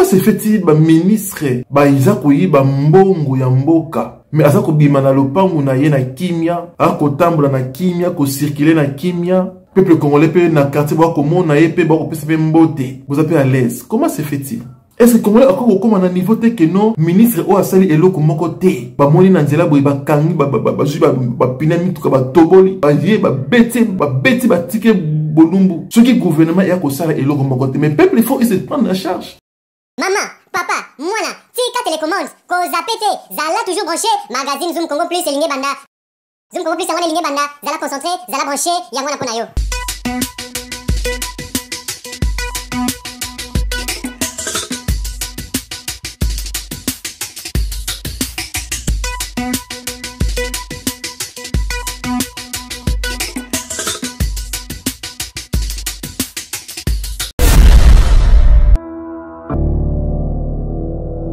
Comment se fait-il ba ministre ba iza koyi ba mbongo ya mboka mais aza ko bima na lopangu na ye na kimia ako tambula na kimia ko circuler na kimia peuple congolais pe na quartier ba ko mona ye pe ba ko pesa pe mbote vous êtes à l'aise. Comment se fait-il? Est-ce que Congolais encore comme à niveau te que non ministre o asali eloko moko te ba moni na nzela boy ba kangi ba pinami to ba toboli ba ye ba beti ba tike bolumbu ce qui gouvernement ya ko sala eloko moko te mais peuple il faut se prendre en charge. Maman, papa, mwana, tika télécommande, ko zapete, zala toujours branché, magazine Zoom Congo Plus et Lingue Banda. Zoom Congo Plus et Lingue Banda, zala concentré, zala branché, yangwana pona yo.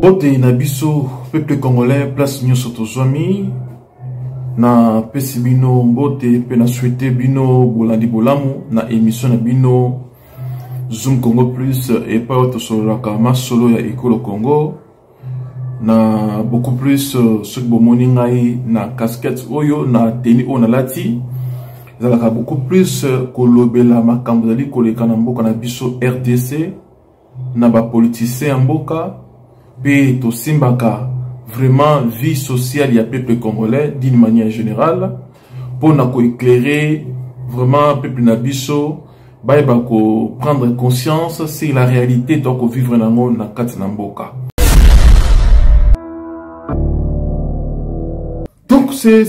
Bote na biso peuple congolais place nyoso tozwami na pesi bino mbote pe na souhaiter bino bolandi bolamu na émission na bino Zoom Congo Plus et pas tosolaka masolo ya ekolo Congo na beaucoup plus ce que bomoni ngai na casquette oyo na teni o na lati zalaka beaucoup plus kolobela makambo zali koleka na mboka na biso RDC na ba politicien mboka pe to simbaka vraiment vie sociale ya peuple congolais d'une manière générale pour na ko éclairer vraiment peuple na biso ba ko prendre conscience c'est la réalité donc vivre na ngo na kati na mboka. Donc c'est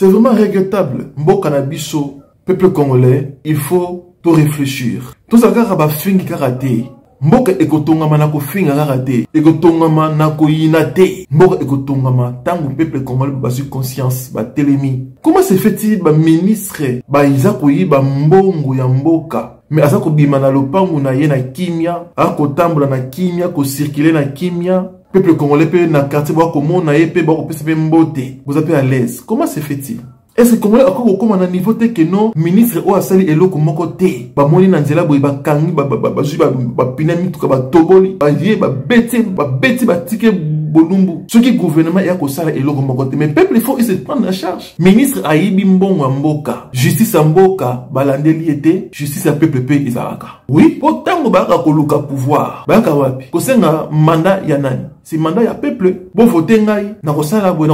vraiment regrettable mboka na biso peuple congolais il faut tout réfléchir tout ça ba fingi karaté mboka ekotongama na kofinga karaté ekotongama na koyina te mboka ekotongama tango peuple congolais basu conscience ba telemi. Comment se fait-il ba ministre ba iza koyi ba mbongo ya mboka mais aza ko bima na lopangu na ye na kimia ako tambula na kimia ko circuler na kimia peuple congolais pe na quartier ba ko mona ye pe ba ko pesa pe mbote vous êtes à l'aise. Comment se fait-il? Est-ce que Congolais encore comme à niveau te que non ministre o asali eloko moko te ba moni na nzela boy ba kangi ba pinami to ba toboli ba ye ba beti ba tike bolumbu ce qui gouvernement ya ko sala eloko moko te mais peuple il faut se prendre en charge. Ministre ayibi mbongo mboka justice mboka balandeli ete justice a peuple pe izaraka oui potango ba ka koluka pouvoir ba ka wapi ko senga mandat ya nani c'est mandat ya peuple bo voter ngai na kosala boy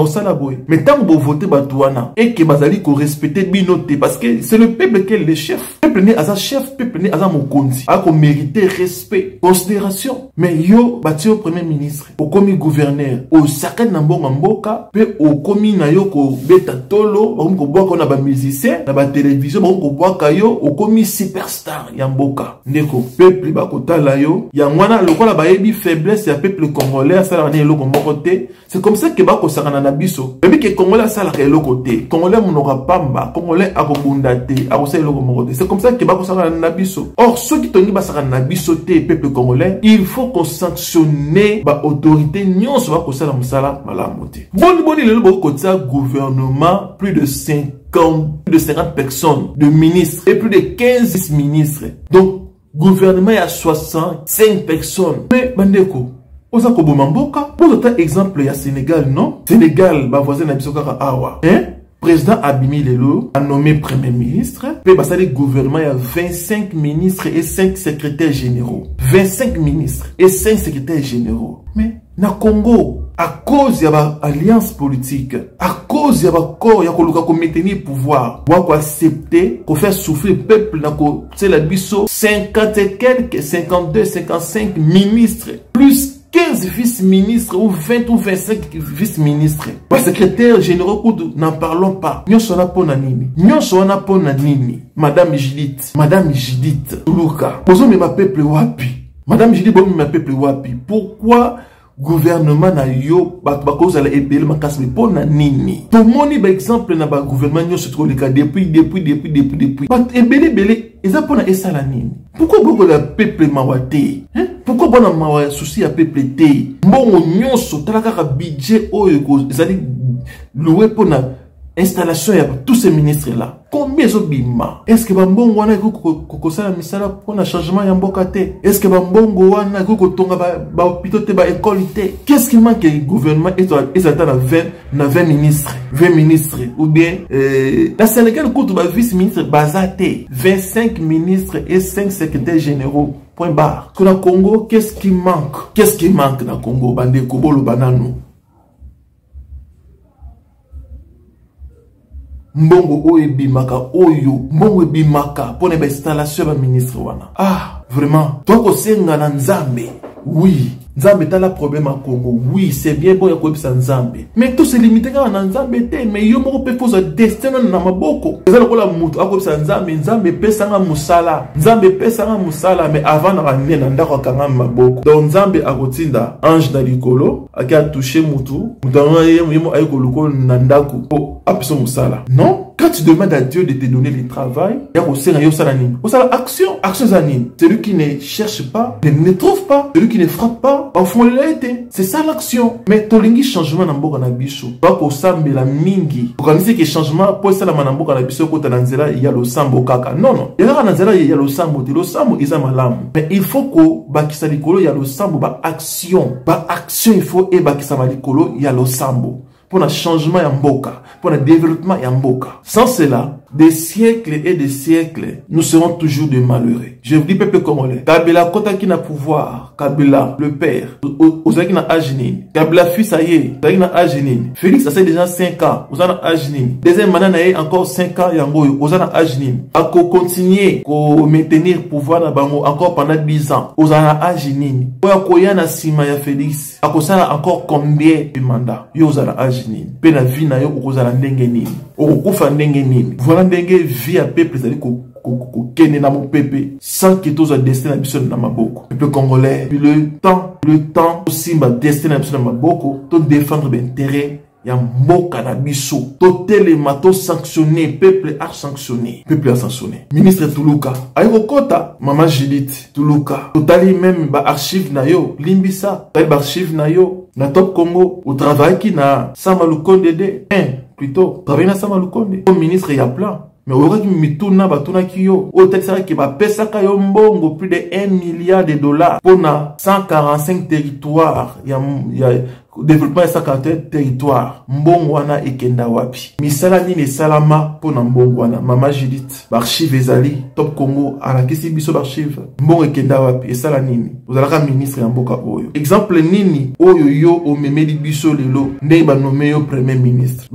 mais tant bo voter batuana et que bazali ko respecter binote parce que c'est le peuple qui est le chef. Peuple né asa chef, peuple né asa mokonzi a ko mériter respect considération mais yo batio premier ministre au komi gouverneur au sakana na mbongo mboka pe au komi na yo ko beta tolo ba ko boka na ba musicien na ba télévision ba ko boka yo au komi superstar ya mboka ndeko peuple ba ko tala yo ya ngwana lokola ba yebi faiblesse ya peuple congolais. C'est comme ça que bako sakana na biso. Ebi ke Congolais sala ka eloko te. Congolais monoka pamba, Congolais akobunda te, akosala eloko moko te. C'est comme ça que bako sakana na biso. Or ceux qui tongi ba sakana na biso te peuple congolais, il faut qu'on sanctionne ba autorité nyonso bako sala musala malamu te. Boni lelo bako tsa gouvernement plus de 50 personnes de ministres et plus de 15 ministres. Donc gouvernement il y a 65 personnes. Mais bandeko oza ko bomamboka pour autant exemple ya Sénégal non Sénégal ba voisin na biso kaka awa président Abimi Lelo a nommé premier ministre pe basali gouvernement ya 25 ministres et 5 secrétaires généraux 25 ministres et 5 secrétaires généraux mais na Congo à cause y a ba alliance politique à cause y a ba corps ya ko luka ko maintenir pouvoir wa ko accepter ko faire souffrir peuple na ko c'est la biso 50 et quelques 52 55 ministres plus 15 vice-ministres ou 20 ou 25 vice-ministres. Les secrétaires généraux, n'en parlons pas. Nous sommes là nini. Madame Judith. Tuluka. Bozo me ma peuple wapi. Madame Judith, bozo me ma peuple wapi. Pourquoi gouvernement na yo bakoza la ebele makasme pona nini? Pour moni ba exemple na ba gouvernement nyo se trouve le cas depuis. But ebele eza pona esala nini? Pourquoi beaucoup la peuple mawate? Pourquoi bon ma souci à peuple te? Mbongo nyonso talaka ka budget oyo ko ezali loué pona installation ya tous ces ministres là. Combien ils ont bima? Est-ce que bambongo wana kokosala misala pour un changement ya mboka te? Est-ce que bambongo wana kotonga ba hôpital te ba école te? Qu'est-ce qui manque au gouvernement et attend na 20 ministres, 20 ministres ou bien la Sénégal coûte ba vice ministre bazate, 25 ministres et 5 secrétaires généraux. Point barre. Pour le Congo, qu'est-ce qui manque? Qu'est-ce qui manque dans le Congo? Bande Kobolo Banano. Mbongo oye bimaka oyo mbongo bimaka pour les installations de ministre wana. Ah, vraiment. Toi ko senga na Nzambe. Oui. Nzambe t'as le problème à Congo. Oui, c'est bien bon yako bisa Nzambe. Mais tout se limite quand na Nzambe te, mais yo moko pe pose destin na maboko. Ezala ko la mutu ako bisa Nzambe, Nzambe pesa nga musala. Nzambe pesa nga musala mais avant na ramener na ndako kanga maboko. Donc Nzambe akotinda ange na likolo, aki a toucher mutu, mutanga yemo ayiko lokolo na ndako. Oh, apiso musala. Non? Quand tu demandes à Dieu de te donner le travail, il y a aussi action. Action zanine. Celui qui ne cherche pas, ne trouve pas. Celui qui ne frappe pas, au fond l'été. C'est ça l'action. Mais tolingi changement dans mboka na biso. Pas pour sambe la mingi. Pour organiser que changement pour ça la manamboka na biso kota nanzela il y a le sambo kaka. Non non. Il y a nanzela il y a le sambo. Le sambo isa malamu. Mais il faut que bakisa likolo il y a le sambo ba action. Ba action il faut et bakisa likolo il y a le sambo. Pour le changement yamboka, pour le développement yamboka. Sans cela, des siècles et des siècles, nous serons toujours des malheureux. Je vous dis, peuple congolais, Kabila Kota qui n'a pouvoir, Kabila, le père, Oza qui n'a aginin, Kabila fils aïe, Oza qui n'a aginin, Félix a déjà 5 ans, Oza n'a aginin, deuxième manana encore 5 ans, Yango, Oza n'a aginin, à continuer, à maintenir pouvoir na bango encore pendant 10 ans, Oza n'a aginin, Oya koya na sima ya Félix, à kosala encore combien de mandats, Yo Oza n'a aginin, pe na vie na yo, Oza na ndenge nini, Okufa ndenge nini, voilà ndenge vie à peuple, c'est-à-dire kene na mon peuple sans que tous a destin na biso na maboko peuple congolais le temps aussi ma destin na biso na maboko to défendre l'intérêt ya mboka na biso to telema to sanctionner peuple a sanctionné ministre Tuluka ayoko kota mama Judith Tuluka totali même ba archive na yo limbisa ba archive na yo na Top Congo au travail qui na Sama Lukonde de plutôt travailler na Sama Lukonde comme ministre ya plan. Mais au revoir mituna batuna kiyo au texte qui va pesa kayo mbongo plus de 1 milliard de dollars pour na 145 territoires ya développement de 140 territoires mbongo wana ekenda wapi misala nini salama pour na mbongo wana mama Judith archive ezali Top Congo alakisi biso archive mbongo ekenda wapi esala nini ozalaka ministre ya mboka oyo exemple nini oyo yo o memeli biso lelo ndé ba nommé yo premier ministre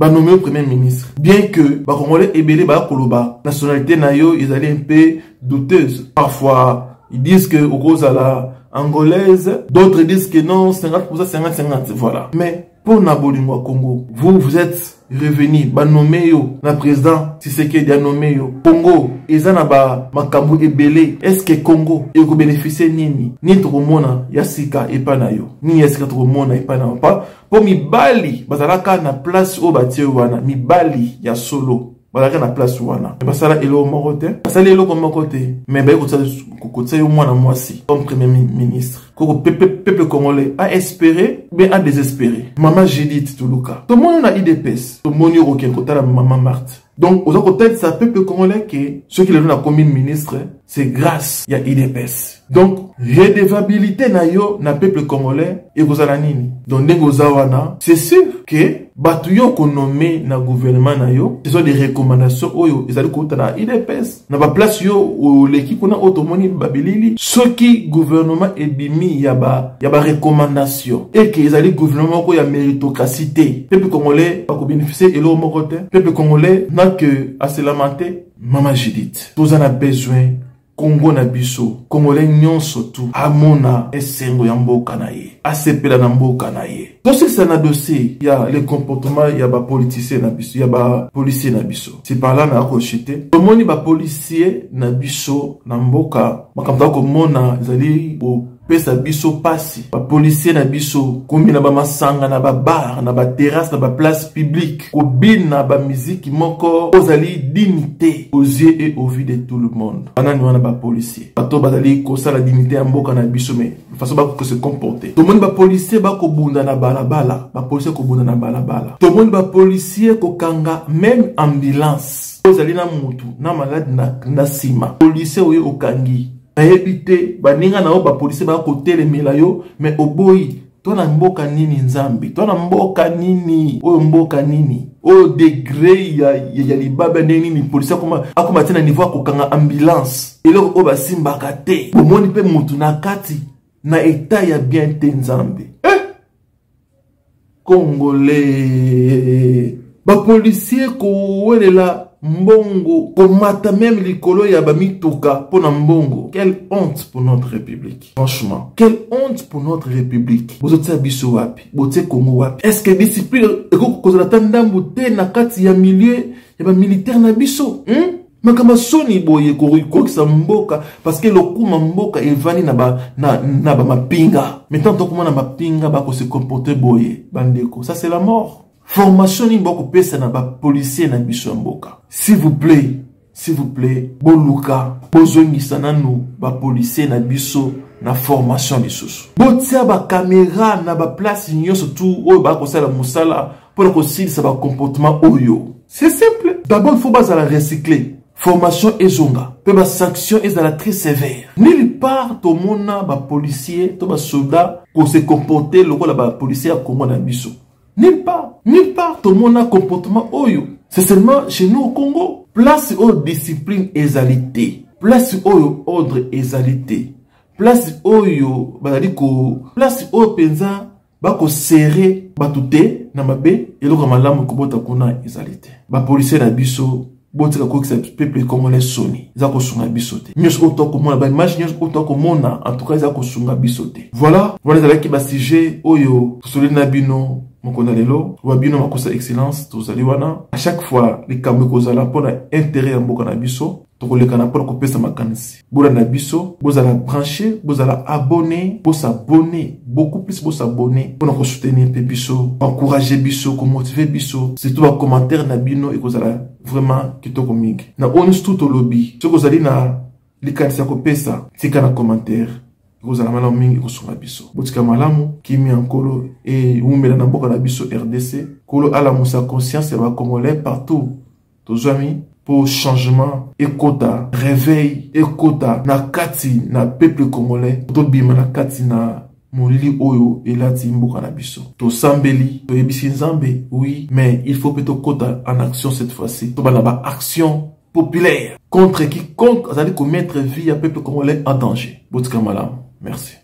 bien que ba congolais ebele ba koloba nationalité na yo ezali un peu douteuse parfois ils disent que au cause à la angolaise, d'autres disent que non, 50%, 50-50, voilà. Mais pour Nabolingwa Congo, vous êtes revenu, ba nommé yo, na président Tshisekedi a nommé yo. Congo, ezana ba makambu ebele, est-ce que Congo eko bénéficier nini? Ni tromona yasika epana yo. Ni yasika tromona epana pa. Pour mibali, bazalaka na place o batie wana, mibali ya solo. Voilà na place wana. Basala elo mokote. Basala elo comme côté. Mais ba kokotsa yo mwana mwasi comme premier ministre. Koko peuple congolais a espéré mais a désespéré. Maman Judith Tuluka. Tout le monde a IDPS. Tout le monde a aucun côté la maman Marthe. Donc, aux côtés de ça, peuple congolais que ceux qui le commune ministre, c'est grâce à IDPS. Donc, redevabilité na yo na peuple congolais et vous nini. Donc, c'est sûr que batuyo qu'on nommé na gouvernement na yo, ce sont des recommandations oyo, ils allaient côté na IDPS. Na ba place yo ou l'équipe qu'on a automoni babilili, ce qui gouvernement est bimi yaba recommandation et que ils allaient gouvernement ko ya méritocratie. Peuple congolais pas bénéficier et l'autre côté, peuple congolais n'a que à se lamenter. Maman Judith, tous en a besoin. Congo na biso, Congolais nyonso tu, amona esengo ya mboka na ye, asepela na mboka na ye. Dossier ça na dossier, il y a le comportement, il y a ba politicien na biso, il y a ba policier na biso. C'est par là na akochite. Tomoni ba policier na biso na mboka, makamta ko mona zali pesa biso pasi ba policier na biso komi na ba masanga na ba bar na ba terrasse na ba place publique ko bina ba musique moko ozali dignité aux yeux et au vu de tout le monde banani wana ba policier bato bazali ko sala dignité ya mboka na biso mais façon ba ko se comporter to moni ba policier ba ko bunda na balabala ba policier ko bunda na balabala to moni ba policier ko kanga même ambulance ozali na mutu na malade na sima policier oyo okangi na ebite baninga na o ba policier ba ko telemela yo mais oboyi to na mboka nini nzambi to na mboka nini oyo mboka nini o degré ya libaba nini policier akoma tina niveau ko kanga ambulance elo o basimbaka te bomoni pe mutu na kati na état ya bien te nzambi Congolais ba policier ko welela mbongo komata même likolo ya bamituka pour na mbongo. Quelle honte pour notre république. Franchement, quelle honte pour notre république. Bozotia biso wapi, botie Congo wapi. Est-ce que discipline eko kozala tandambu te na kati ya milieu ya ba militaire na biso? Makama soni boye ko sa mboka parce que lokuma mboka evani na ba mapinga. Maintenant to komona mapinga ba ko se comporter boye bandeko. Ça c'est la mort. Formation ni boko pesa na ba policier na biso mboka. S'il vous plaît, boluka, bozongisa nanu ba policier na biso na formation lisusu. Botia ba caméra na ba place nyonso tout oyo ba ko sala musala pour ko silisa ba comportement oyo. C'est simple. D'abord il faut bazala recycler. Formation ezonga, pe ba sanction ezala très sévère. Nulle part to mona ba policier, to ba soldat ko se comporter lokola ba policier a Congo na biso. Nulle part, tout le monde a un comportement oyo. C'est seulement chez nous au Congo. Place aux discipline égalité. Place au ordre égalité. Place oyo, place au penza, bako serré, batute, namabe, et l'autre malamu kubota kuna égalité. Ba policier na biso, botika ko que peuple congolais soni. Zako sunga bisote. Nyos auto komona, ba image nyos auto komona, en tout cas zako sunga bisote. Voilà qui ba sujet oyo, soli na bino. Mokona lelo wabino makosa excellence tozali wana à chaque fois les kambe kozala pona intérêt ya mboka na biso tokoleka na pona kopesa makanisi bola na biso bozala brancher bozala abonner bosabonner beaucoup plus bosabonner pona ko soutenir pe biso encourager biso ko motiver biso surtout ba commentaire na bino et kozala vraiment kitoko mingi na onus tout lobby ce kozali na likanisa kopesa tika na commentaire kozala malamu mingi kosunga biso botika malamu kimi ankolo et umela na mboka na biso RDC kolo ala musa conscience ya ba congolais partout tozami pour changement ekota réveil ekota na kati na peuple congolais to bima na kati na molili oyo elati mboka na biso to sambeli to yebisi nzambe oui mais il faut plutôt kota en action cette fois-ci to bana ba action populaire contre quiconque allait commettre vie à peuple congolais en danger botika malamu. Merci.